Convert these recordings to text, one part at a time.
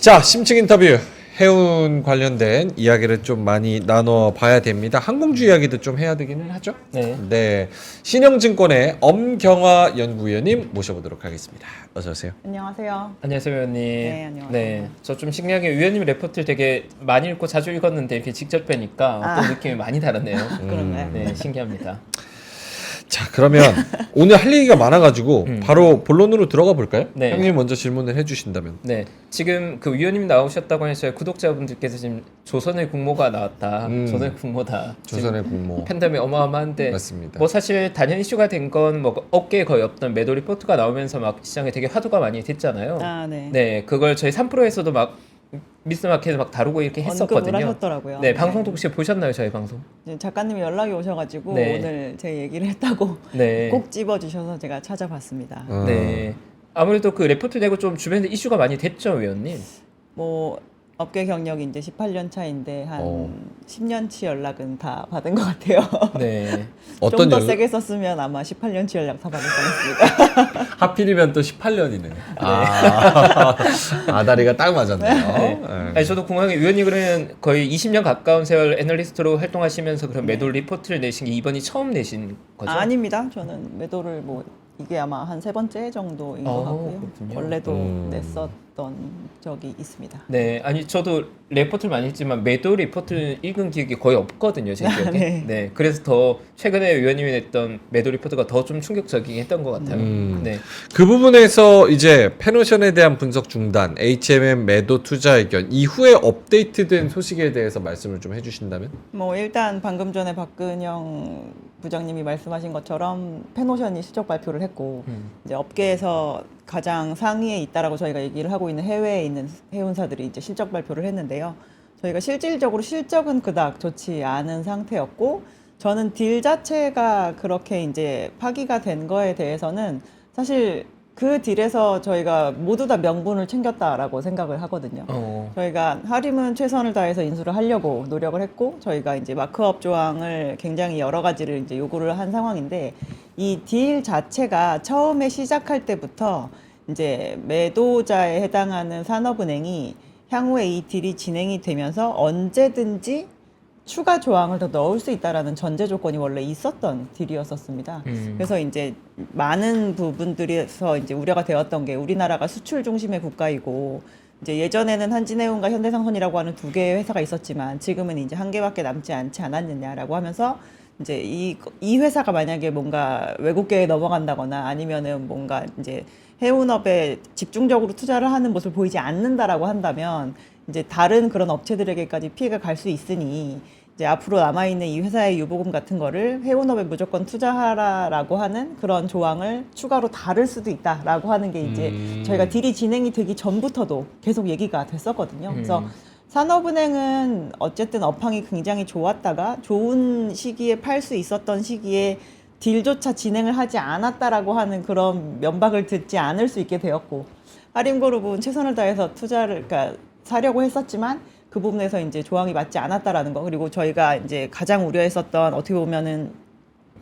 자, 심층 인터뷰 해운 관련된 이야기를 좀 많이 나눠봐야 됩니다. 항공주 이야기도 좀 해야 되기는 하죠. 네. 신영증권의 엄경화 연구위원님 모셔보도록 하겠습니다. 어서 오세요. 안녕하세요. 안녕하세요, 위원님. 네, 안녕하세요. 네, 저 좀 신기하게 위원님 레포트를 되게 많이 읽고 자주 읽었는데 이렇게 직접 뵈니까 어떤 느낌이 많이 다르네요. 그런가요? 네, 신기합니다. 자, 그러면 오늘 할 얘기가 많아가지고 바로 본론으로 들어가 볼까요? 네. 형님 먼저 질문을 해주신다면. 네, 지금 그 위원님 나오셨다고 해서 구독자분들께서 지금 조선의 국모가 나왔다. 조선의 국모다. 조선의 지금 국모. 팬덤이 어마어마한데 맞습니다. 뭐 사실 단연 이슈가 된 건 뭐 업계에 거의 없던 매도 리포트가 나오면서 막 시장에 되게 화두가 많이 됐잖아요. 아, 네. 네, 그걸 저희 3프로에서도 막 미스마켓에서 막 다루고 이렇게 언급을 했었거든요. 하셨더라고요. 네, 방송도 혹시 보셨나요, 저희 방송? 이제 작가님이 연락이 오셔가지고 네. 오늘 제 얘기를 했다고 네. 꼭 집어주셔서 제가 찾아봤습니다. 네. 아무래도 그 레포트 내고 좀 주변에 이슈가 많이 됐죠, 위원님. 뭐 업계 경력이 이제 18년 차인데 한 어. 10년치 연락은 다 받은 것 같아요. 네. 어떤 좀 더 연락? 세게 썼으면 아마 18년치 연락 다 받을 뻔했습니다. 하필이면 또 18년이네. 아다리가 딱 맞았네요. 네. 네. 아니, 저도 궁금한 게 위원님 그러면 거의 20년 가까운 세월 애널리스트로 활동하시면서 그런 매도 리포트를 내신 게 이번이 처음 내신 거죠? 아닙니다. 저는 매도를 뭐 이게 아마 한 3번째 정도인 것 같고요. 그렇군요. 원래도 냈었던 적이 있습니다. 네, 아니 저도 레포트를 많이 읽지만 매도 리포트를 읽은 기억이 거의 없거든요, 제 기억에. 네. 네, 그래서 더 최근에 위원님이 냈던 매도 리포트가 더 좀 충격적이긴 했던 것 같아요. 네, 그 부분에서 이제 페노션에 대한 분석 중단, HMM 매도 투자 의견 이후에 업데이트된 소식에 대해서 말씀을 좀 해주신다면? 뭐 일단 방금 전에 박근영 부장님이 말씀하신 것처럼 페노션이 실적 발표를 했고 이제 업계에서 가장 상위에 있다라고 저희가 얘기를 하고 있는 해외에 있는 해운사들이 이제 실적 발표를 했는데요. 저희가 실질적으로 실적은 그닥 좋지 않은 상태였고 저는 딜 자체가 그렇게 이제 파기가 된 거에 대해서는 사실 그 딜에서 저희가 모두 다 명분을 챙겼다라고 생각을 하거든요. 저희가 하림은 최선을 다해서 인수를 하려고 노력을 했고 저희가 이제 마크업 조항을 굉장히 여러 가지를 이제 요구를 한 상황인데 이 딜 자체가 처음에 시작할 때부터 이제 매도자에 해당하는 산업은행이 향후에 이 딜이 진행이 되면서 언제든지 추가 조항을 더 넣을 수 있다라는 전제 조건이 원래 있었던 딜이었었습니다. 그래서 이제 많은 부분들에서 이제 우려가 되었던 게 우리나라가 수출 중심의 국가이고 이제 예전에는 한진해운과 현대상선이라고 하는 두 개의 회사가 있었지만 지금은 이제 한 개밖에 남지 않지 않았느냐라고 하면서 이제 이 회사가 만약에 뭔가 외국계에 넘어간다거나 아니면은 뭔가 이제 해운업에 집중적으로 투자를 하는 모습을 보이지 않는다라고 한다면 이제 다른 그런 업체들에게까지 피해가 갈 수 있으니 이제 앞으로 남아있는 이 회사의 유보금 같은 거를 해운업에 무조건 투자하라라고 하는 그런 조항을 추가로 다를 수도 있다라고 하는 게 이제 저희가 딜이 진행이 되기 전부터도 계속 얘기가 됐었거든요. 그래서 산업은행은 어쨌든 업황이 굉장히 좋았다가 좋은 시기에 팔 수 있었던 시기에 딜조차 진행을 하지 않았다라고 하는 그런 면박을 듣지 않을 수 있게 되었고 하림그룹은 최선을 다해서 투자를 그러니까 사려고 했었지만 그 부분에서 이제 조항이 맞지 않았다라는 거 그리고 저희가 이제 가장 우려했었던 어떻게 보면은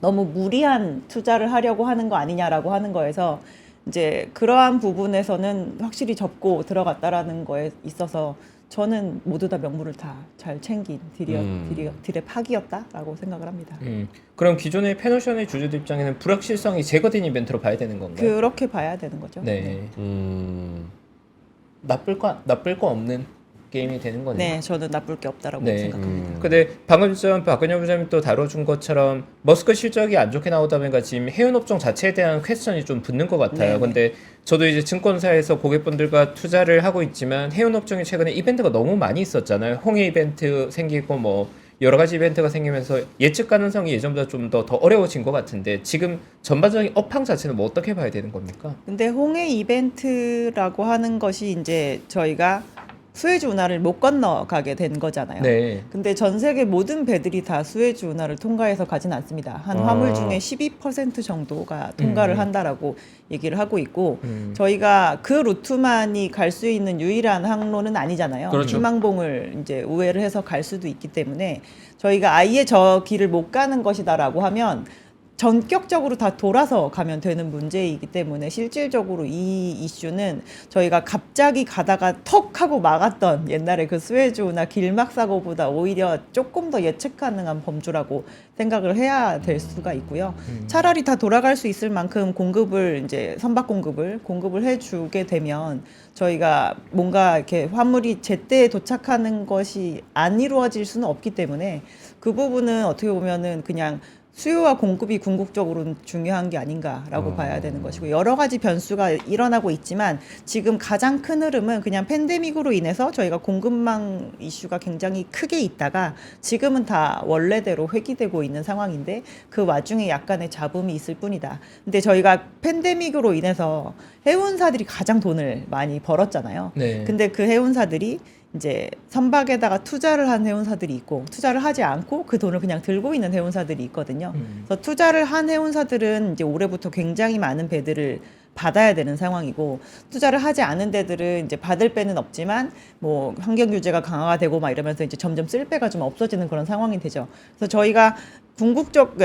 너무 무리한 투자를 하려고 하는 거 아니냐라고 하는 거에서 이제 그러한 부분에서는 확실히 접고 들어갔다라는 거에 있어서 저는 모두 다 명분을 다 잘 챙긴 딜의 파기였다라고 생각을 합니다. 그럼 기존의 페노션의 주주들 입장에는 불확실성이 제거된 이벤트로 봐야 되는 건가요? 그렇게 봐야 되는 거죠. 네. 나쁠 거 없는 게임이 되는 거네요. 네, 저는 나쁠 게 없다라고 네. 생각합니다. 근데 방금 전 박은영 부장님 또 다뤄준 것처럼 머스크 실적이 안 좋게 나오다 보니까 지금 해운업종 자체에 대한 퀘스천이 좀 붙는 것 같아요. 네네. 근데 저도 이제 증권사에서 고객분들과 투자를 하고 있지만 해운업종이 최근에 이벤트가 너무 많이 있었잖아요. 홍해 이벤트 생기고 뭐 여러 가지 이벤트가 생기면서 예측 가능성이 예전보다 좀 더 어려워진 것 같은데 지금 전반적인 업황 자체는 뭐 어떻게 봐야 되는 겁니까? 근데 홍해 이벤트라고 하는 것이 이제 저희가 수에즈 운하를 못 건너가게 된 거잖아요. 네. 근데 전 세계 모든 배들이 다 수에즈 운하를 통과해서 가진 않습니다. 한 화물 중에 12% 정도가 통과를 한다라고 얘기를 하고 있고 저희가 그 루트만이 갈 수 있는 유일한 항로는 아니잖아요. 그렇죠. 희망봉을 이제 우회를 해서 갈 수도 있기 때문에 저희가 아예 저 길을 못 가는 것이다라고 하면 전격적으로 다 돌아서 가면 되는 문제이기 때문에 실질적으로 이 이슈는 저희가 갑자기 가다가 턱 하고 막았던 옛날에 그 스웨즈나 길막 사고보다 오히려 조금 더 예측 가능한 범주라고 생각을 해야 될 수가 있고요. 차라리 다 돌아갈 수 있을 만큼 공급을 이제 선박 공급을 해주게 되면 저희가 뭔가 이렇게 화물이 제때에 도착하는 것이 안 이루어질 수는 없기 때문에 그 부분은 어떻게 보면은 그냥 수요와 공급이 궁극적으로는 중요한 게 아닌가라고 봐야 되는 것이고 여러 가지 변수가 일어나고 있지만 지금 가장 큰 흐름은 그냥 팬데믹으로 인해서 저희가 공급망 이슈가 굉장히 크게 있다가 지금은 다 원래대로 회귀되고 있는 상황인데 그 와중에 약간의 잡음이 있을 뿐이다. 근데 저희가 팬데믹으로 인해서 해운사들이 가장 돈을 많이 벌었잖아요. 네. 근데 그 해운사들이 이제 선박에다가 투자를 한 해운사들이 있고 투자를 하지 않고 그 돈을 그냥 들고 있는 해운사들이 있거든요. 그래서 투자를 한 해운사들은 이제 올해부터 굉장히 많은 배들을 받아야 되는 상황이고 투자를 하지 않은 데들은 이제 받을 배는 없지만 뭐 환경 규제가 강화가 되고 막 이러면서 이제 점점 쓸 배가 좀 없어지는 그런 상황이 되죠. 그래서 저희가 궁극적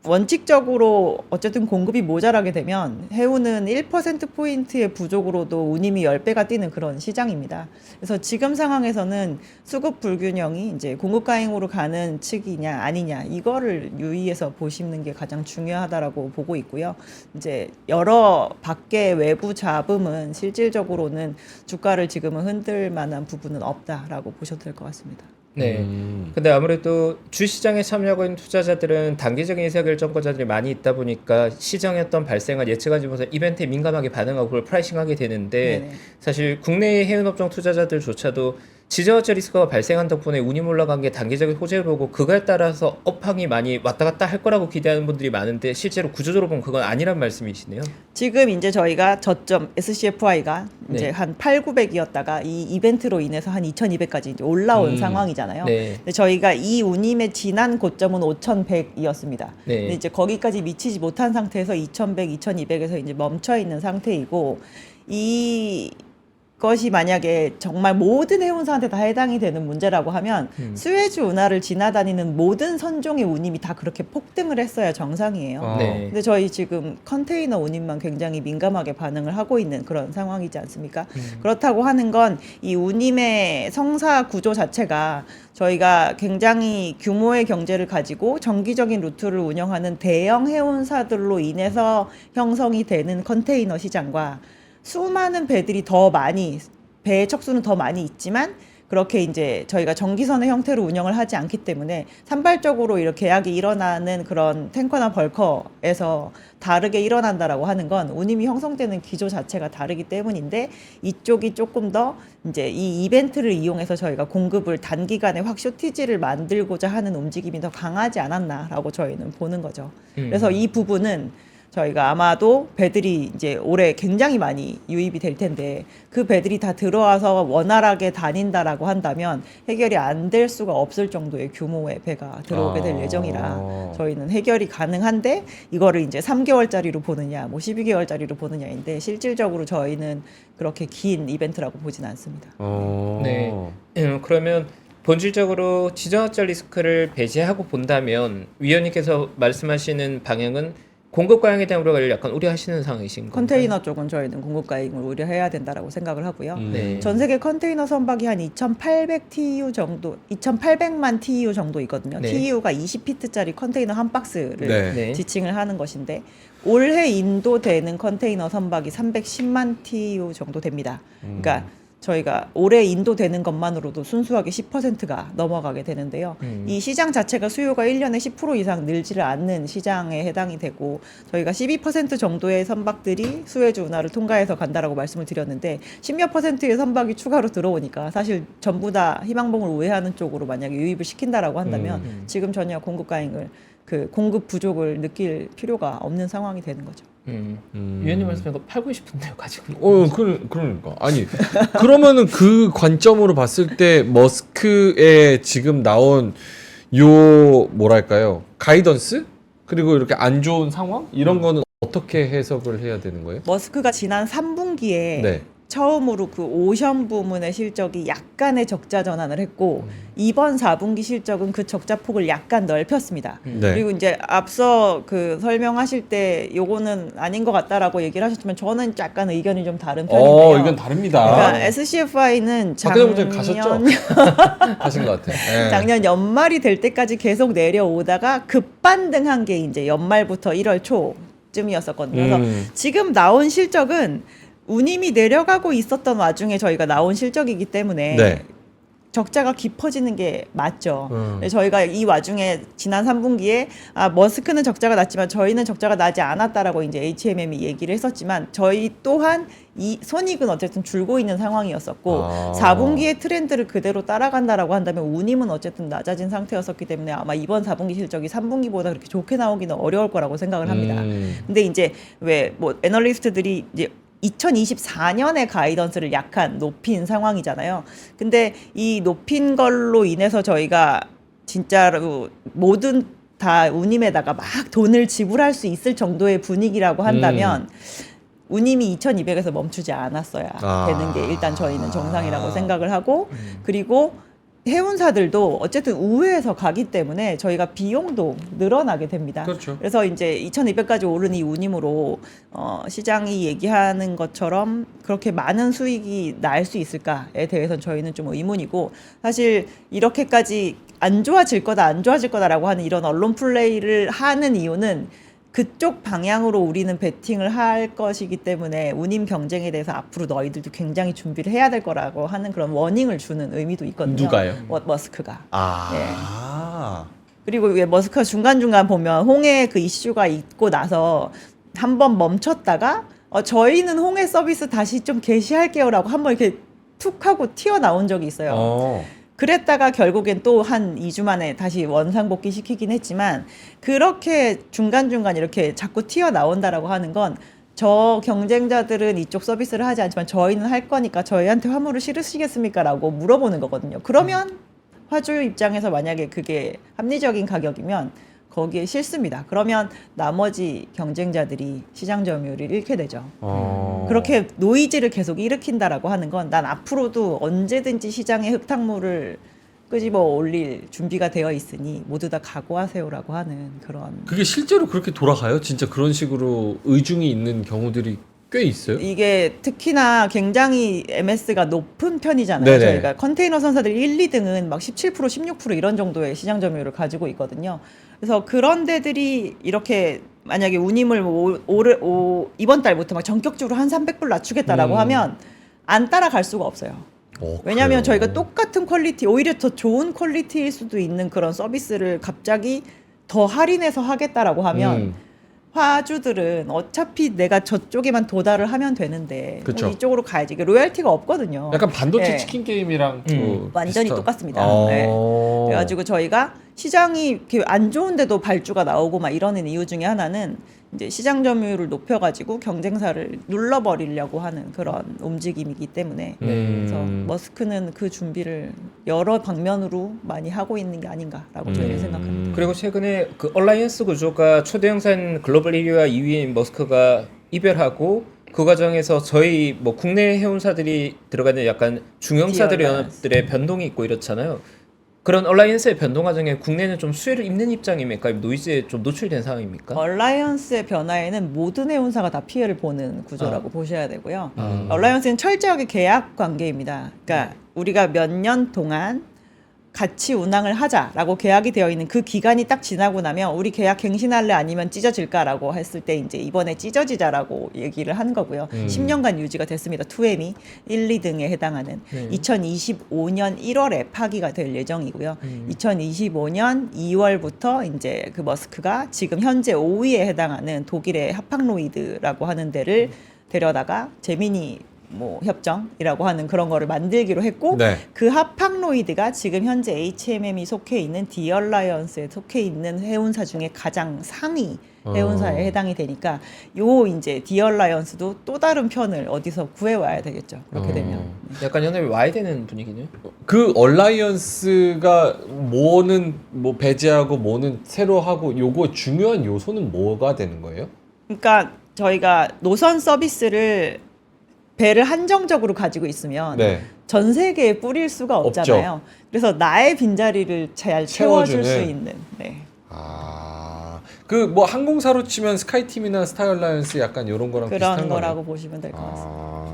원칙적으로 어쨌든 공급이 모자라게 되면 해운은 1%포인트의 부족으로도 운임이 10배가 뛰는 그런 시장입니다. 그래서 지금 상황에서는 수급 불균형이 이제 공급 과잉으로 가는 측이냐 아니냐 이거를 유의해서 보시는 게 가장 중요하다라고 보고 있고요. 이제 여러 밖의 외부 잡음은 실질적으로는 주가를 지금은 흔들 만한 부분은 없다라고 보셔도 될 것 같습니다. 네. 근데 아무래도 주시장에 참여하고 있는 투자자들은 단기적인 의사결정권자들이 많이 있다 보니까 시장에 어떤 발생한 예측하지 못한 이벤트에 민감하게 반응하고 그걸 프라이싱하게 되는데 네네. 사실 국내의 해운업종 투자자들조차도 지정학적 리스크가 발생한 덕분에 운임 올라간 게 단기적인 호재를 보고 그거에 따라서 업황이 많이 왔다 갔다 할 거라고 기대하는 분들이 많은데 실제로 구조적으로 보면 그건 아니란 말씀이시네요. 지금 이제 저희가 저점 SCFI가 이제 네. 한 8,900이었다가 이 이벤트로 인해서 한 2,200까지 이제 올라온 상황이잖아요. 네. 근데 저희가 이 운임의 지난 고점은 5,100이었습니다. 네. 근데 이제 거기까지 미치지 못한 상태에서 2,100, 2,200에서 이제 멈춰 있는 상태이고 이것이 만약에 정말 모든 해운사한테 다 해당이 되는 문제라고 하면 스웨즈 운하를 지나다니는 모든 선종의 운임이 다 그렇게 폭등을 했어야 정상이에요. 네. 근데 저희 지금 컨테이너 운임만 굉장히 민감하게 반응을 하고 있는 그런 상황이지 않습니까? 그렇다고 하는 건 이 운임의 성사 구조 자체가 저희가 굉장히 규모의 경제를 가지고 정기적인 루트를 운영하는 대형 해운사들로 인해서 형성이 되는 컨테이너 시장과 수많은 배들이 더 많이 배의 척수는 더 많이 있지만 그렇게 이제 저희가 정기선의 형태로 운영을 하지 않기 때문에 산발적으로 이렇게 계약이 일어나는 그런 탱커나 벌커에서 다르게 일어난다라고 하는 건 운임이 형성되는 기조 자체가 다르기 때문인데 이쪽이 조금 더 이제 이 이벤트를 이용해서 저희가 공급을 단기간에 확 쇼티지를 만들고자 하는 움직임이 더 강하지 않았나라고 저희는 보는 거죠. 그래서 이 부분은 저희가 아마도 배들이 이제 올해 굉장히 많이 유입이 될 텐데 그 배들이 다 들어와서 원활하게 다닌다라고 한다면 해결이 안 될 수가 없을 정도의 규모의 배가 들어오게 될 예정이라 저희는 해결이 가능한데 이거를 이제 3개월짜리로 보느냐 뭐 12개월짜리로 보느냐인데 실질적으로 저희는 그렇게 긴 이벤트라고 보진 않습니다. 네. 그러면 본질적으로 지정학적 리스크를 배제하고 본다면 위원님께서 말씀하시는 방향은 공급 과잉에 대한 우려가 약간 우려하시는 상황이신 건가요? 컨테이너 쪽은 저희는 공급 과잉을 우려해야 된다라고 생각을 하고요. 네. 전 세계 컨테이너 선박이 한 2,800 TEU 정도, 2,800만 TEU 정도 있거든요. 네. TEU가 20피트짜리 컨테이너 한 박스를 네. 지칭을 하는 것인데 올해 인도되는 컨테이너 선박이 310만 TEU 정도 됩니다. 그러니까 저희가 올해 인도되는 것만으로도 순수하게 10%가 넘어가게 되는데요. 이 시장 자체가 수요가 1년에 10% 이상 늘지를 않는 시장에 해당이 되고 저희가 12% 정도의 선박들이 수에즈 운하를 통과해서 간다라고 말씀을 드렸는데 10몇 %의 선박이 추가로 들어오니까 사실 전부 다 희망봉을 우회하는 쪽으로 만약에 유입을 시킨다라고 한다면 지금 전혀 공급 과잉을 그 공급 부족을 느낄 필요가 없는 상황이 되는 거죠. 위원님 말씀에 거 팔고 싶은데요, 가지고. 그러니까. 아니, 그러면은 그 관점으로 봤을 때 머스크의 지금 나온 요 뭐랄까요? 가이던스? 그리고 이렇게 안 좋은 상황? 이런 거는 어떻게 해석을 해야 되는 거예요? 머스크가 지난 3분기에 네. 처음으로 그 오션 부문의 실적이 약간의 적자 전환을 했고 이번 4분기 실적은 그 적자 폭을 약간 넓혔습니다. 네. 그리고 이제 앞서 그 설명하실 때 요거는 아닌 것 같다라고 얘기를 하셨지만 저는 약간 의견이 좀 다른 편인데요. 이건 다릅니다. 그러니까 SCFI는 박근혜 부장님 가셨죠? 가신 것 같아요. 네. 작년 연말이 될 때까지 계속 내려오다가 급반등한 게 이제 연말부터 1월 초쯤이었었거든요. 그래서 지금 나온 실적은 운임이 내려가고 있었던 와중에 저희가 나온 실적이기 때문에 네. 적자가 깊어지는 게 맞죠. 저희가 이 와중에 지난 3분기에 머스크는 적자가 났지만 저희는 적자가 나지 않았다라고 이제 HMM이 얘기를 했었지만 저희 또한 이 손익은 어쨌든 줄고 있는 상황이었었고 4분기의 트렌드를 그대로 따라간다라고 한다면 운임은 어쨌든 낮아진 상태였었기 때문에 아마 이번 4분기 실적이 3분기보다 그렇게 좋게 나오기는 어려울 거라고 생각을 합니다. 근데 이제 왜 뭐 애널리스트들이 이제 2024년의 가이던스를 약간 높인 상황이잖아요. 근데 이 높인 걸로 인해서 저희가 진짜로 모든 다 운임에다가 막 돈을 지불할 수 있을 정도의 분위기라고 한다면 운임이 2200에서 멈추지 않았어야 되는 게 일단 저희는 정상이라고 생각을 하고 그리고 해운사들도 어쨌든 우회해서 가기 때문에 저희가 비용도 늘어나게 됩니다. 그렇죠. 그래서 이제 2200까지 오른 이 운임으로 시장이 얘기하는 것처럼 그렇게 많은 수익이 날 수 있을까에 대해서는 저희는 좀 의문이고 사실 이렇게까지 안 좋아질 거다 안 좋아질 거다라고 하는 이런 언론 플레이를 하는 이유는 그쪽 방향으로 우리는 베팅을 할 것이기 때문에 운임 경쟁에 대해서 앞으로 너희들도 굉장히 준비를 해야 될 거라고 하는 그런 워닝을 주는 의미도 있거든요. 누가요? 머스크가. 아. 그리고 왜 머스크가 중간중간 보면 홍해 그 이슈가 있고 나서 한번 멈췄다가 저희는 홍해 서비스 다시 좀 개시할게요라고 한번 이렇게 툭 하고 튀어나온 적이 있어요. 그랬다가 결국엔 또 한 2주 만에 다시 원상복귀 시키긴 했지만 그렇게 중간중간 이렇게 자꾸 튀어나온다라고 하는 건 저 경쟁자들은 이쪽 서비스를 하지 않지만 저희는 할 거니까 저희한테 화물을 실으시겠습니까? 라고 물어보는 거거든요. 그러면 화주 입장에서 만약에 그게 합리적인 가격이면 거기에 싫습니다. 그러면 나머지 경쟁자들이 시장 점유율을 잃게 되죠. 그렇게 노이즈를 계속 일으킨다라고 하는 건 난 앞으로도 언제든지 시장에 흙탕물을 끄집어 올릴 준비가 되어 있으니 모두 다 각오하세요라고 하는 그런. 그게 실제로 그렇게 돌아가요? 진짜 그런 식으로 의중이 있는 경우들이 꽤 있어요? 이게 특히나 굉장히 MS가 높은 편이잖아요. 네네. 저희가 컨테이너 선사들 1, 2등은 막 17%, 16% 이런 정도의 시장 점유율을 가지고 있거든요. 그래서 그런 데들이 이렇게 만약에 운임을 이번 달부터 막 전격적으로 한 300불 낮추겠다라고 하면 안 따라갈 수가 없어요. 왜냐하면 그래요? 저희가 똑같은 퀄리티, 오히려 더 좋은 퀄리티일 수도 있는 그런 서비스를 갑자기 더 할인해서 하겠다라고 하면 화주들은 어차피 내가 저쪽에만 도달을 하면 되는데 그쵸. 이쪽으로 가야지. 이게 로열티가 없거든요. 약간 반도체 네. 치킨 게임이랑 완전히 비슷한- 똑같습니다. 네. 그래가지고 저희가 시장이 이렇게 안 좋은데도 발주가 나오고 막 이러는 이유 중에 하나는 이제 시장 점유율을 높여가지고 경쟁사를 눌러버리려고 하는 그런 움직임이기 때문에 그래서 머스크는 그 준비를 여러 방면으로 많이 하고 있는 게 아닌가라고 저희는 생각합니다. 그리고 최근에 그 얼라이언스 구조가 초대형산 글로벌 1위와 2위인 머스크가 이별하고 그 과정에서 저희 뭐 국내 해운사들이 들어가는 약간 중형사들 연합들의 변동이 있고 이렇잖아요. 그런 얼라이언스의 변동 과정에 국내는 좀 수혜를 입는 입장입니까? 노이즈에 좀 노출된 상황입니까? 얼라이언스의 변화에는 모든 해운사가 다 피해를 보는 구조라고 보셔야 되고요. 얼라이언스는 철저하게 계약 관계입니다. 그러니까 우리가 몇 년 동안 같이 운항을 하자라고 계약이 되어 있는 그 기간이 딱 지나고 나면 우리 계약 갱신할래 아니면 찢어질까라고 했을 때 이제 이번에 찢어지자라고 얘기를 한 거고요. 10년간 유지가 됐습니다. 2M이 1, 2등에 해당하는 2025년 1월에 파기가 될 예정이고요. 2025년 2월부터 이제 그 머스크가 지금 현재 5위에 해당하는 독일의 하팍로이드라고 하는 데를 데려다가 제미니 뭐 협정이라고 하는 그런 거를 만들기로 했고 네. 그 하팍로이드가 지금 현재 HMM이 속해 있는 디얼라이언스에 속해 있는 해운사 중에 가장 상위 해운사에 해당이 되니까 요 이제 디얼라이언스도 또 다른 편을 어디서 구해와야 되겠죠. 그렇게 되면. 약간 연합이 와야 되는 분위기네요. 그 얼라이언스가 뭐는 뭐 배제하고 뭐는 새로 하고 요거 중요한 요소는 뭐가 되는 거예요? 그러니까 저희가 노선 서비스를 배를 한정적으로 가지고 있으면 네. 전 세계에 뿌릴 수가 없잖아요. 그래서 나의 빈자리를 잘 채워줄 수 채워주는. 있는. 네. 그 뭐 항공사로 치면 스카이팀이나 스타얼라이언스 약간 이런 거랑 비슷한 그런 거라고 거네요. 보시면 될 것 같습니다.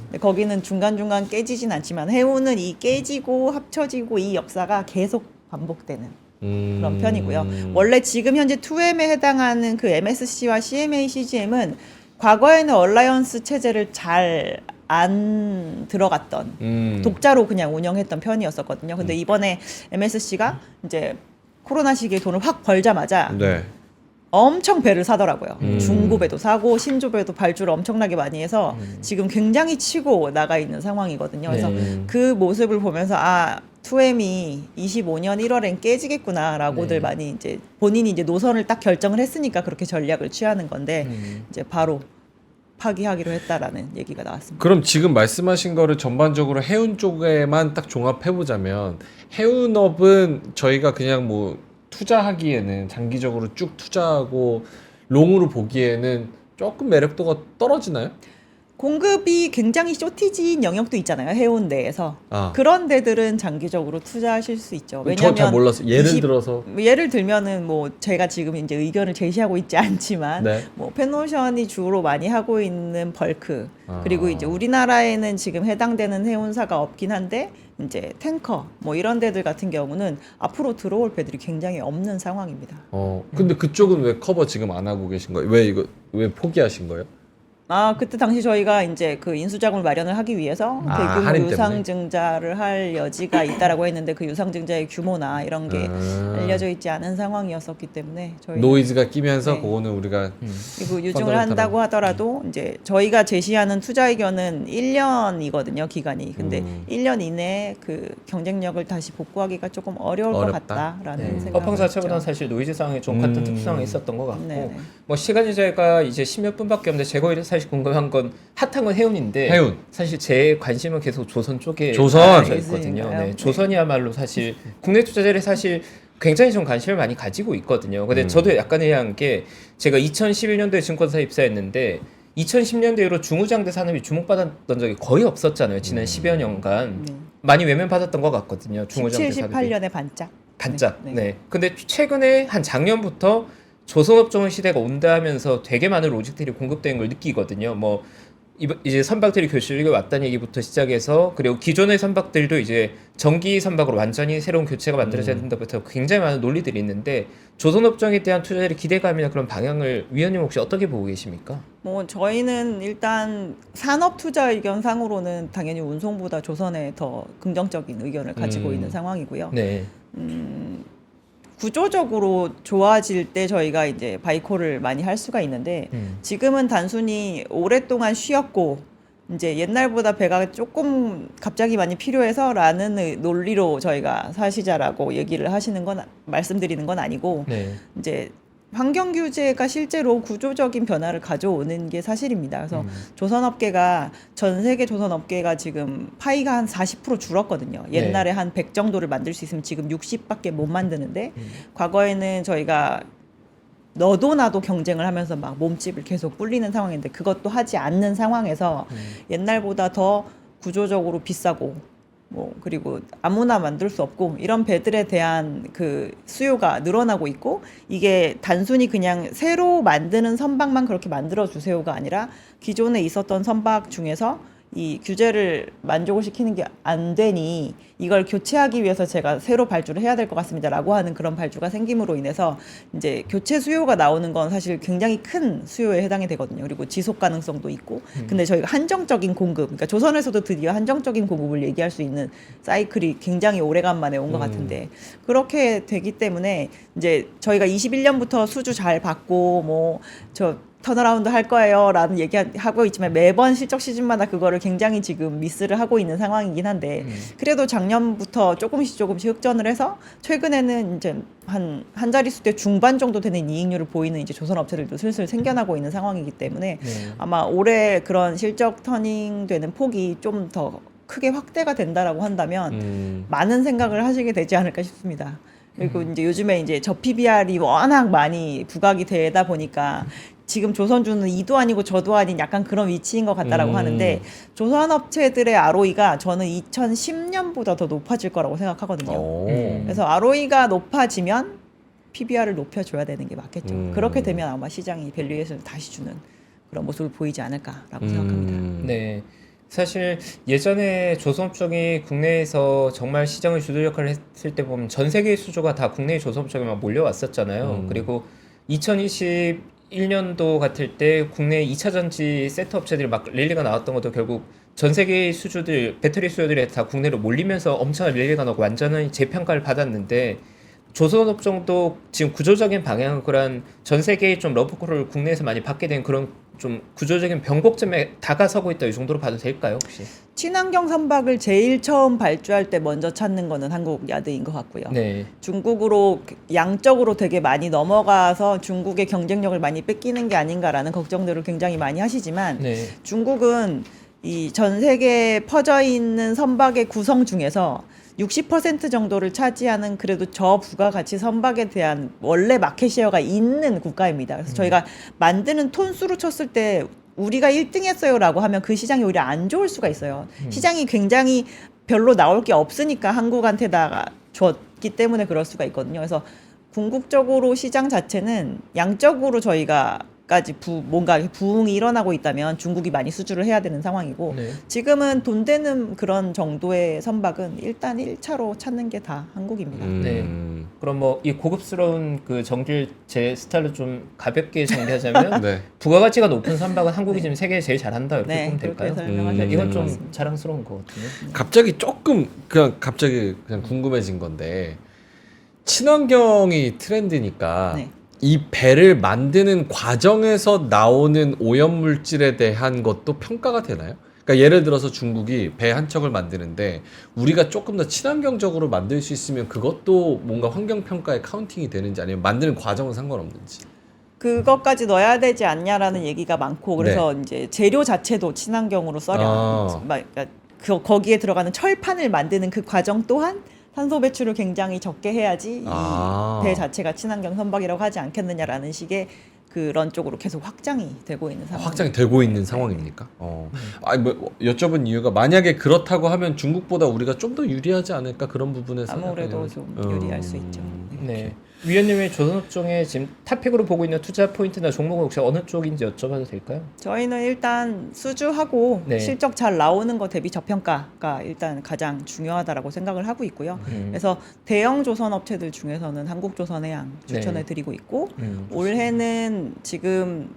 근데 거기는 중간중간 깨지진 않지만 해운은 이 깨지고 합쳐지고 이 역사가 계속 반복되는 그런 편이고요. 원래 지금 현재 2M에 해당하는 그 MSC와 CMA, CGM은 과거에는 얼라이언스 체제를 잘 안 들어갔던 독자로 그냥 운영했던 편이었었거든요. 근데 이번에 MSC가 이제 코로나 시기에 돈을 확 벌자마자 네. 엄청 배를 사더라고요. 중고배도 사고 신조배도 발주를 엄청나게 많이 해서 지금 굉장히 치고 나가 있는 상황이거든요. 그래서 그 모습을 보면서 2M이 25년 1월엔 깨지겠구나라고들 많이 이제 본인이 이제 노선을 딱 결정을 했으니까 그렇게 전략을 취하는 건데 이제 바로 파기하기로 했다라는 얘기가 나왔습니다. 그럼 지금 말씀하신 거를 전반적으로 해운 쪽에만 딱 종합해 보자면 해운업은 저희가 그냥 뭐 투자하기에는 장기적으로 쭉 투자하고 롱으로 보기에는 조금 매력도가 떨어지나요? 공급이 굉장히 쇼티지인 영역도 있잖아요. 해운 내에서. 그런 데들은 장기적으로 투자하실 수 있죠. 저 잘 몰랐어요. 예를 20 들어서 예를 들면은 뭐 제가 지금 이제 의견을 제시하고 있지 않지만 네. 뭐 펜오션이 주로 많이 하고 있는 벌크 그리고 이제 우리나라에는 지금 해당되는 해운사가 없긴 한데 이제 탱커 뭐 이런 데들 같은 경우는 앞으로 들어올 배들이 굉장히 없는 상황입니다. 근데 그쪽은 왜 커버 지금 안 하고 계신 거예요? 왜 포기하신 거예요? 그때 당시 저희가 이제 그 인수자금을 마련을 하기 위해서 대규모 할인 때문에? 유상증자를 할 여지가 있다라고 했는데 그 유상증자의 규모나 이런 게 알려져 있지 않은 상황이었었기 때문에 저희 노이즈가 끼면서 네. 그거는 우리가 그리고 유증을 펀더멘탈한. 한다고 하더라도 이제 저희가 제시하는 투자 의견은 1년이거든요, 기간이. 근데 1년 이내에 그 경쟁력을 다시 복구하기가 조금 어려울 어렵다. 것 같다라는 생각이 업황 자체보다는 사실 노이즈 상황이 좀 같은 특수성이 있었던 것 같고 네네. 뭐 시간이 저희가 이제 10몇 분밖에 없는데 제가 오히려 사실 궁금한 건 핫한 건 해운인데 해운. 사실 제 관심은 계속 조선 쪽에 조선. 맞춰 있거든요. 있으니까요. 네, 조선이야말로 사실 국내 투자자들이 사실 굉장히 좀 관심을 많이 가지고 있거든요. 근데 저도 약간 의아한 게 제가 2011년도에 증권사 입사했는데 2010년대 이후로 중후장대 산업이 주목받았던 적이 거의 없었잖아요. 지난 10여 년간 많이 외면받았던 것 같거든요. 17, 중후장대 산업이. 18년에 반짝. 반짝. 네. 네. 근데 최근에 한 작년부터 조선업종 시대가 온다 하면서 되게 많은 로직들이 공급되는 걸 느끼거든요. 뭐 이제 선박들이 교실에 왔다는 얘기부터 시작해서 그리고 기존의 선박들도 이제 전기 선박으로 완전히 새로운 교체가 만들어져야 된다부터 굉장히 많은 논리들이 있는데 조선업종에 대한 투자들의 기대감이나 그런 방향을 위원님 혹시 어떻게 보고 계십니까? 뭐 저희는 일단 산업 투자 의견 상으로는 당연히 운송보다 조선에 더 긍정적인 의견을 가지고 있는 상황이고요. 네. 구조적으로 좋아질 때 저희가 이제 바이콜을 많이 할 수가 있는데 지금은 단순히 오랫동안 쉬었고 이제 옛날보다 배가 조금 갑자기 많이 필요해서라는 논리로 저희가 사시자라고 얘기를 하시는 건 말씀드리는 건 아니고 네. 이제 환경 규제가 실제로 구조적인 변화를 가져오는 게 사실입니다. 그래서 조선업계가 전 세계 조선업계가 지금 파이가 한 40% 줄었거든요. 옛날에 한 100 정도를 만들 수 있으면 지금 60밖에 못 만드는데 과거에는 저희가 너도 나도 경쟁을 하면서 막 몸집을 계속 불리는 상황인데 그것도 하지 않는 상황에서 옛날보다 더 구조적으로 비싸고 뭐 그리고 아무나 만들 수 없고 이런 배들에 대한 그 수요가 늘어나고 있고 이게 단순히 그냥 새로 만드는 선박만 그렇게 만들어 주세요가 아니라 기존에 있었던 선박 중에서 이 규제를 만족을 시키는 게 안 되니 이걸 교체하기 위해서 제가 새로 발주를 해야 될 것 같습니다라고 하는 그런 발주가 생김으로 인해서 이제 교체 수요가 나오는 건 사실 굉장히 큰 수요에 해당이 되거든요. 그리고 지속 가능성도 있고 근데 저희가 한정적인 공급 그러니까 조선에서도 드디어 한정적인 공급을 얘기할 수 있는 사이클이 굉장히 오래간만에 온 것 같은데 그렇게 되기 때문에 이제 저희가 21년부터 수주 잘 받고 뭐 저 턴어라운드 할 거예요 라는 얘기하고 있지만 매번 실적 시즌마다 그거를 굉장히 지금 미스를 하고 있는 상황이긴 한데 그래도 작년부터 조금씩 흑전을 해서 최근에는 이제 한 자릿수대 중반 정도 되는 이익률을 보이는 이제 조선업체들도 슬슬 생겨나고 있는 상황이기 때문에 아마 올해 그런 실적 터닝 되는 폭이 좀 더 크게 확대가 된다라고 한다면 많은 생각을 하시게 되지 않을까 싶습니다. 그리고 이제 요즘에 이제 저 PBR이 워낙 많이 부각이 되다 보니까 지금 조선주는 이도 아니고 저도 아닌 약간 그런 위치인 것 같다라고 음. 하는데 조선업체들의 ROE가 저는 2010년보다 더 높아질 거라고 생각하거든요. 그래서 ROE가 높아지면 PBR을 높여줘야 되는 게 맞겠죠. 그렇게 되면 아마 시장이 밸류에이션을 다시 주는 그런 모습을 보이지 않을까라고 생각합니다. 네. 사실 예전에 조선업종이 국내에서 정말 시장을 주도적 역할을 했을 때 보면 전 세계의 수주가 다 국내의 조선업종에만 몰려왔었잖아요. 그리고 2021년도 같을 때 국내 2차 전지 세트 업체들이 막 랠리가 나왔던 것도 결국 전 세계의 수주들, 배터리 수요들이 다 국내로 몰리면서 엄청난 랠리가 나고 완전한 재평가를 받았는데 조선업종도 지금 구조적인 방향을 전 세계의 좀 러브콜을 국내에서 많이 받게 된 그런 좀 구조적인 변곡점에 다가서고 있다 이 정도로 봐도 될까요 혹시? 친환경 선박을 제일 처음 발주할 때 먼저 찾는 거는 한국 야드인 것 같고요. 네. 중국으로 양적으로 되게 많이 넘어가서 중국의 경쟁력을 많이 뺏기는 게 아닌가라는 걱정들을 굉장히 많이 하시지만 네. 중국은 이 전 세계에 퍼져 있는 선박의 구성 중에서 60% 정도를 차지하는 그래도 저부가가치 선박에 대한 원래 마켓시어가 있는 국가입니다. 그래서 저희가 만드는 톤수로 쳤을 때 우리가 1등 했어요라고 하면 그 시장이 오히려 안 좋을 수가 있어요. 시장이 굉장히 별로 나올 게 없으니까 한국한테다가 줬기 때문에 그럴 수가 있거든요. 그래서 궁극적으로 시장 자체는 양적으로 저희가까지 뭔가 부흥이 일어나고 있다면 중국이 많이 수주를 해야 되는 상황이고 네. 지금은 돈 되는 그런 정도의 선박은 일단 1차로 찾는 게 다 한국입니다. 네. 그럼 뭐 이 고급스러운 그 정질 제 스타일로 좀 가볍게 정리하자면 네. 부가가치가 높은 선박은 한국이 지금 세계에 제일 잘한다 이렇게 네, 보면 그렇게 될까요? 설명하셔도 이건 될 것 좀 같습니다. 자랑스러운 것 같은데. 갑자기 그냥 궁금해진 건데 친환경이 트렌드니까 네. 이 배를 만드는 과정에서 나오는 오염 물질에 대한 것도 평가가 되나요? 그러니까 예를 들어서 중국이 배 한 척을 만드는데 우리가 조금 더 친환경적으로 만들 수 있으면 그것도 뭔가 환경 평가에 카운팅이 되는지 아니면 만드는 과정은 상관없는지. 그것까지 넣어야 되지 않냐라는 얘기가 많고 그래서 이제 재료 자체도 친환경으로 써라. 그러니까 거기에 들어가는 철판을 만드는 그 과정 또한 탄소 배출을 굉장히 적게 해야지 이 배 자체가 친환경 선박이라고 하지 않겠느냐라는 식의 그런 쪽으로 계속 확장이 되고 있는 상황. 확장이 되고 있는 상황입니까? 아니 뭐 여쭤본 이유가 만약에 그렇다고 하면 중국보다 우리가 좀 더 유리하지 않을까 그런 부분에서 아무래도 좀 유리할 수 있죠. 네. 위원님의 조선업종에 지금 탑픽으로 보고 있는 투자 포인트나 종목은 혹시 어느 쪽인지 여쭤봐도 될까요? 저희는 일단 수주하고 네. 실적 잘 나오는 거 대비 저평가가 일단 가장 중요하다라고 생각을 하고 있고요. 그래서 대형 조선 업체들 중에서는 한국조선해양 추천해 드리고 있고 올해는 지금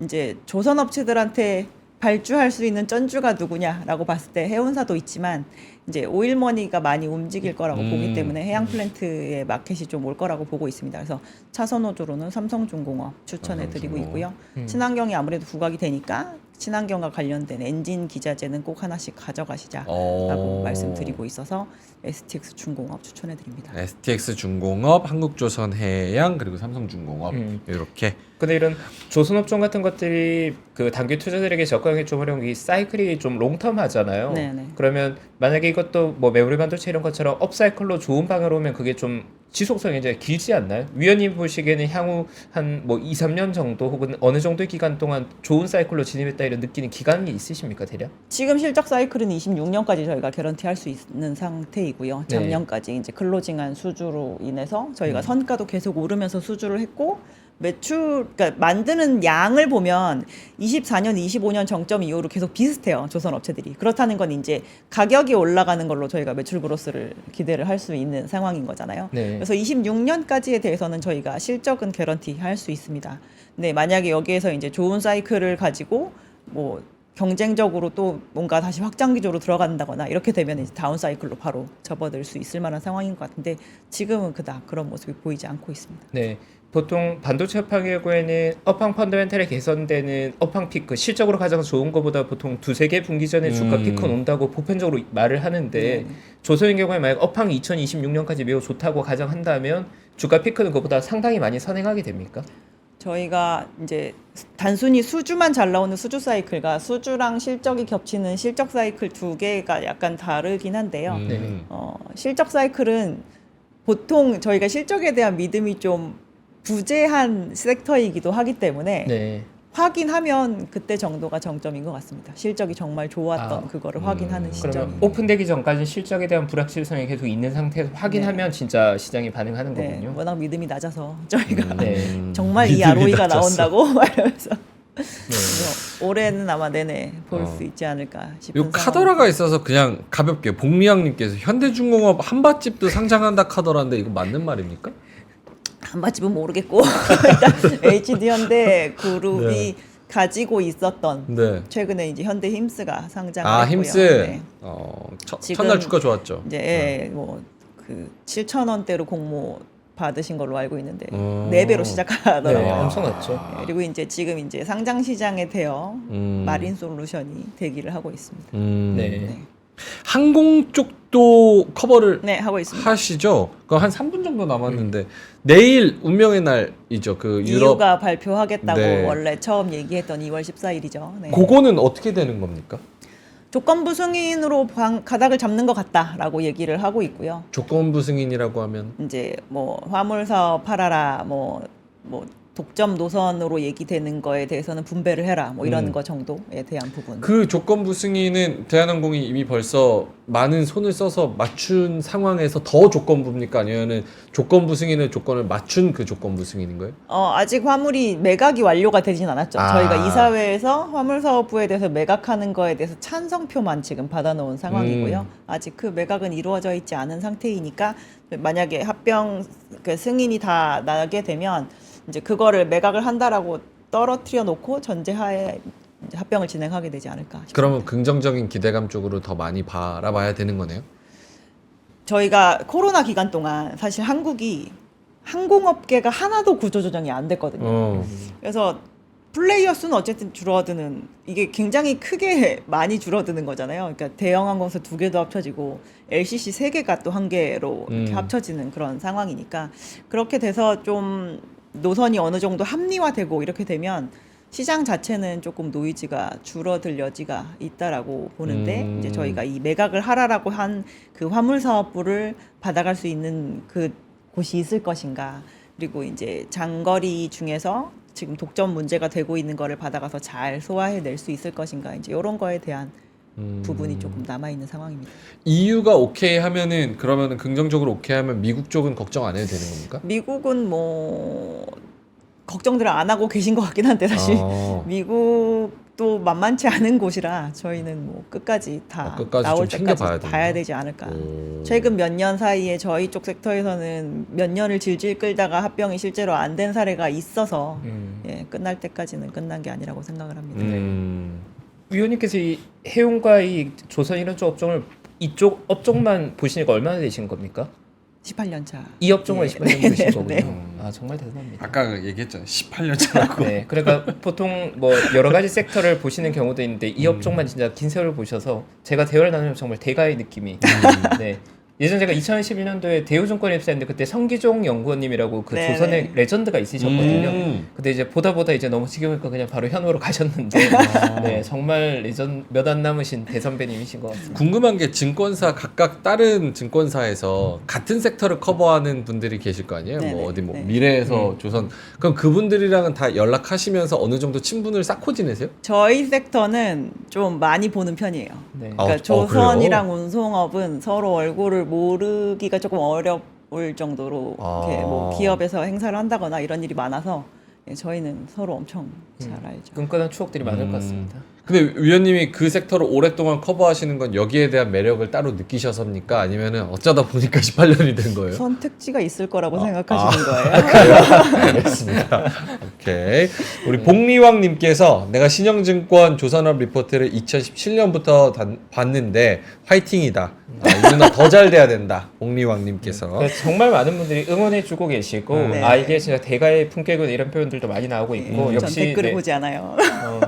이제 조선 업체들한테 발주할 수 있는 쩐주가 누구냐라고 봤을 때 해운사도 있지만 이제 오일머니가 많이 움직일 거라고 보기 때문에 해양 플랜트의 마켓이 좀 올 거라고 보고 있습니다. 그래서 차선호조로는 삼성중공업 추천해 드리고 있고요. 친환경이 아무래도 부각이 되니까 친환경과 관련된 엔진 기자재는 꼭 하나씩 가져가시자라고 말씀드리고 있어서 STX 중공업 추천해 드립니다. STX 중공업, 한국조선해양 그리고 삼성중공업 이렇게. 근데 이런 조선업종 같은 것들이 그 단기 투자들에게 접근하기 좀 어려운 게 이 사이클이 좀 롱텀 하잖아요. 네네. 그러면 만약에 이것도 뭐 메모리 반도체 이런 것처럼 업사이클로 좋은 방향으로 오면 그게 좀 지속성이 이제 길지 않나요? 위원님 보시기에는 향후 한 뭐 2, 3년 정도 혹은 어느 정도의 기간 동안 좋은 사이클로 진입했다 이런 느끼는 기간이 있으십니까, 대략? 지금 실적 사이클은 26년까지 저희가 개런티할 수 있는 상태이고요. 작년까지 이제 클로징한 수주로 인해서 저희가 선가도 계속 오르면서 수주를 했고 그러니까 만드는 양을 보면 24년, 25년 정점 이후로 계속 비슷해요. 조선 업체들이. 그렇다는 건 이제 가격이 올라가는 걸로 저희가 매출 그로스를 기대를 할 수 있는 상황인 거잖아요. 네. 그래서 26년까지에 대해서는 저희가 실적은 개런티 할 수 있습니다. 근데 만약에 여기에서 이제 좋은 사이클을 가지고 뭐 경쟁적으로 또 뭔가 다시 확장 기조로 들어간다거나 이렇게 되면 이제 다운 사이클로 바로 접어들 수 있을 만한 상황인 것 같은데 지금은 그닥 그런 모습이 보이지 않고 있습니다. 네. 보통 반도체 업황의 경우에는 업황 펀더멘탈이 개선되는 업황 피크 실적으로 가장 좋은 것보다 보통 2-3개 분기 전에 주가 피크 온다고 보편적으로 말을 하는데 조선의 경우에 만약 업황 2026년까지 매우 좋다고 가정한다면 주가 피크는 그보다 상당히 많이 선행하게 됩니까? 저희가 이제 단순히 수주만 잘 나오는 수주 사이클과 수주랑 실적이 겹치는 실적 사이클 두 개가 약간 다르긴 한데요. 실적 사이클은 보통 저희가 실적에 대한 믿음이 좀 부재한 섹터이기도 하기 때문에 확인하면 그때 정도가 정점인 것 같습니다. 실적이 정말 좋았던 그거를 확인하는 시점이. 그러면 오픈되기 전까지 실적에 대한 불확실성이 계속 있는 상태에서 확인하면 진짜 시장이 반응하는 네, 거군요. 워낙 믿음이 낮아서 저희가 네. 정말 이 믿음이 ROE가 낮았어. 나온다고 말하면서 네. 그래서 올해는 아마 내내 볼 수 있지 않을까 싶은 요 카더라가 있어서 그냥 가볍게 복리양님께서 현대중공업 한밭집도 상장한다 카더라인데 이거 맞는 말입니까? 한밭집은 모르겠고 일단 HD현대 그룹이 네. 가지고 있었던 네. 최근에 이제 현대 힘스가 상장을 아 했고요. 힘스. 네. 지금 첫날 주가 좋았죠. 이제 뭐그 7,000원대로 공모 받으신 걸로 알고 있는데 음. 4배로 시작하더라고요. 네, 엄청 낮죠. 그리고 이제 지금 이제 상장 시장에 대여 마린 솔루션이 대기를 하고 있습니다. 네. 네. 항공 쪽도 커버를 네, 하고 있습니다. 하시죠. 그럼 한 3분 정도 남았는데 내일 운명의 날이죠. 그 유럽. EU가 발표하겠다고 네. 원래 처음 얘기했던 2월 14일이죠. 네. 그거는 어떻게 되는 겁니까? 조건부 승인으로 가닥을 잡는 것 같다라고 얘기를 하고 있고요. 조건부 승인이라고 하면 이제 뭐 화물사업 팔아라, 뭐 독점 노선으로 얘기되는 거에 대해서는 분배를 해라, 뭐 이런 거 정도에 대한 부분. 그 조건부 승인은 대한항공이 이미 벌써 많은 손을 써서 맞춘 상황에서 더 조건부입니까? 아니면은 조건부 승인의 조건을 맞춘 그 조건부 승인인 거예요? 아직 화물이 매각이 완료가 되진 않았죠. 아. 저희가 이사회에서 화물사업부에 대해서 매각하는 거에 대해서 찬성표만 지금 받아놓은 상황이고요. 아직 그 매각은 이루어져 있지 않은 상태이니까 만약에 합병 그 승인이 다 나게 되면 이제 그거를 매각을 한다라고 떨어뜨려 놓고 전제하에 이제 합병을 진행하게 되지 않을까 싶습니다. 그러면 긍정적인 기대감 쪽으로 더 많이 바라봐야 되는 거네요. 저희가 코로나 기간 동안 사실 한국이 항공업계가 하나도 구조조정이 안 됐거든요. 그래서 플레이어 수는 어쨌든 줄어드는, 이게 굉장히 크게 많이 줄어드는 거잖아요. 그러니까 대형 항공사 2개도 합쳐지고 LCC 3개가 또 1개로 이렇게 합쳐지는 그런 상황이니까 그렇게 돼서 좀 노선이 어느 정도 합리화되고 이렇게 되면 시장 자체는 조금 노이즈가 줄어들 여지가 있다라고 보는데 이제 저희가 이 매각을 하라라고 한 그 화물 사업부를 받아갈 수 있는 그 곳이 있을 것인가, 그리고 이제 장거리 중에서 지금 독점 문제가 되고 있는 거를 받아가서 잘 소화해낼 수 있을 것인가, 이제 이런 거에 대한 부분이 조금 남아 있는 상황입니다. EU가 오케이 하면은 그러면은 긍정적으로 오케이 하면 미국 쪽은 걱정 안 해도 되는 겁니까? 미국은 뭐 걱정들을 안 하고 계신 것 같긴 한데 사실 미국도 만만치 않은 곳이라 저희는 뭐 끝까지 다 끝까지 나올 좀 때까지 챙겨봐야 봐야 된다. 되지 않을까. 최근 몇 년 사이에 저희 쪽 섹터에서는 몇 년을 질질 끌다가 합병이 실제로 안 된 사례가 있어서 예, 끝날 때까지는 끝난 게 아니라고 생각을 합니다. 위원님께서 이 해운과 이 조선 이런 쪽 업종을 이쪽 업종만 보시니까 얼마나 되신 겁니까? 18년 차. 이 업종만 예. 18년 보신 거군요. 네. 아 정말 대단합니다. 아까 얘기했잖아요. 18년 차라고. 네, 그러니까 보통 뭐 여러 가지 섹터를 보시는 경우도 있는데 이 업종만 진짜 긴 세월을 보셔서 제가 대화를 나누면 정말 대가의 느낌이. 네. 예전 제가 2011년도에 대우증권에 입사했는데 그때 성기종 연구원님이라고 그 네네. 조선의 레전드가 있으셨거든요. 근데 이제 보다 이제 너무 지겨우니까 그냥 바로 현우로 가셨는데 네, 정말 레전 몇 안 남으신 대선배님이신 것 같습니다. 궁금한 게 증권사 각각 다른 증권사에서 같은 섹터를 커버하는 분들이 계실 거 아니에요? 네네. 뭐 어디 뭐 네. 미래에서 조선 그럼 그분들이랑은 다 연락하시면서 어느 정도 친분을 쌓고 지내세요? 저희 섹터는 좀 많이 보는 편이에요. 네. 그러니까 아, 조선이랑 운송업은 서로 얼굴을 모르기가 조금 어려울 정도로 이렇게 뭐 기업에서 행사를 한다거나 이런 일이 많아서 예, 저희는 서로 엄청 잘 알죠. 끈끈한 추억들이 많을 것 같습니다. 근데 위원님이 그 섹터를 오랫동안 커버하시는 건 여기에 대한 매력을 따로 느끼셔서입니까? 아니면은 어쩌다 보니까 18년이 된 거예요? 선택지가 있을 거라고 생각하시는 거예요. 알겠습니다. 오케이. 우리 복리왕님께서 내가 신영증권 조선업 리포트를 2017년부터 봤는데 화이팅이다. 이 누나 더 잘 돼야 된다. 복리왕님께서. 그래서 정말 많은 분들이 응원해주고 계시고 네. 이게 진짜 대가의 품격은 이런 표현들도 많이 나오고 있고 전 역시 댓글을 네, 보지 않아요.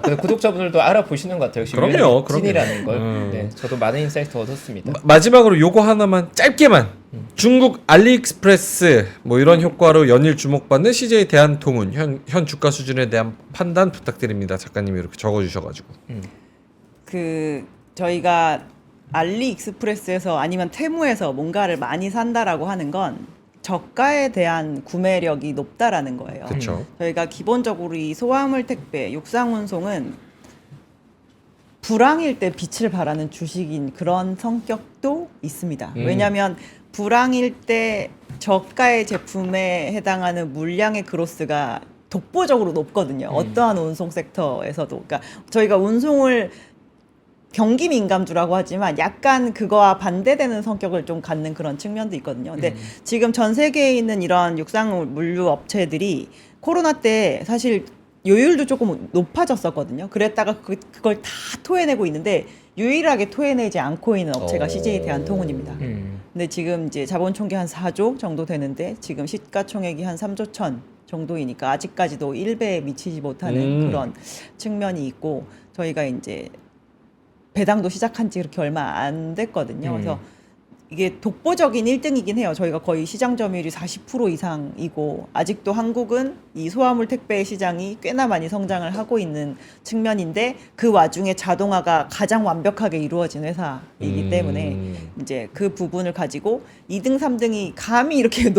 그래서 구독자분들도 알아보시는 것 같아요. 역시 그럼요, 위원님 그럼요. 찐이라는 걸. 네, 저도 많은 인사이트 얻었습니다. 마지막으로 요거 하나만 짧게만 중국 알리익스프레스 뭐 이런 효과로 연일 주목받는 CJ 대한통운 현 주가 수준에 대한 판단 부탁드립니다. 작가님이 이렇게 적어주셔가지고. 그 저희가 알리익스프레스에서 아니면 테무에서 뭔가를 많이 산다라고 하는 건 저가에 대한 구매력이 높다라는 거예요. 그렇죠. 저희가 기본적으로 이 소화물 택배, 육상 운송은 불황일 때 빛을 발하는 주식인 그런 성격도 있습니다. 왜냐하면 불황일 때 저가의 제품에 해당하는 물량의 그로스가 독보적으로 높거든요. 어떠한 운송 섹터에서도. 그러니까 저희가 운송을 경기 민감주라고 하지만 약간 그거와 반대되는 성격을 좀 갖는 그런 측면도 있거든요. 근데 지금 전 세계에 있는 이런 육상 물류 업체들이 코로나 때 사실 요율도 조금 높아졌었거든요. 그랬다가 그걸 다 토해내고 있는데 유일하게 토해내지 않고 있는 업체가 CJ 대한통운입니다. 근데 지금 이제 자본 총계 한 4조 정도 되는데 지금 시가총액이 한 3조 천 정도이니까 아직까지도 1배에 미치지 못하는 그런 측면이 있고 저희가 이제 배당도 시작한 지 그렇게 얼마 안 됐거든요. 그래서 이게 독보적인 1등이긴 해요. 저희가 거의 시장 점유율이 40% 이상이고 아직도 한국은 이 소화물 택배 시장이 꽤나 많이 성장을 하고 있는 측면인데 그 와중에 자동화가 가장 완벽하게 이루어진 회사이기 때문에 이제 그 부분을 가지고 2등, 3등이 감히 이렇게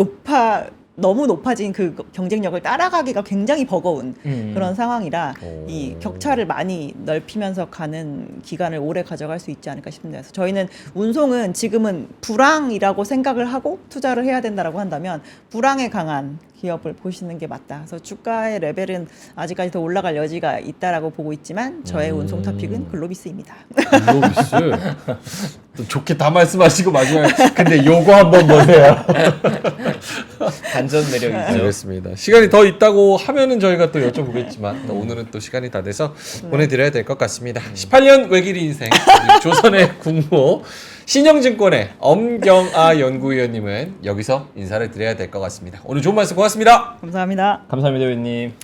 너무 높아진 그 경쟁력을 따라가기가 굉장히 버거운 그런 상황이라 이 격차를 많이 넓히면서 가는 기간을 오래 가져갈 수 있지 않을까 싶습니다. 그래서 저희는 운송은 지금은 불황이라고 생각을 하고 투자를 해야 된다라고 한다면 불황에 강한 기업을 보시는 게 맞다. 그래서 주가의 레벨은 아직까지 더 올라갈 여지가 있다라고 보고 있지만 저의 운송 토픽은 글로비스입니다. 글로비스. 또 좋게 다 말씀하시고 마지막에 근데 요거 한번 보세요. 반전 매력이죠. 알겠습니다. 시간이 더 있다고 하면은 저희가 또 여쭤보겠지만 오늘은 또 시간이 다 돼서 보내드려야 될 것 같습니다. 18년 외길 인생 조선의 국모 신영증권의 엄경아 연구위원님은 여기서 인사를 드려야 될 것 같습니다. 오늘 좋은 말씀 고맙습니다. 감사합니다. 감사합니다, 위원님.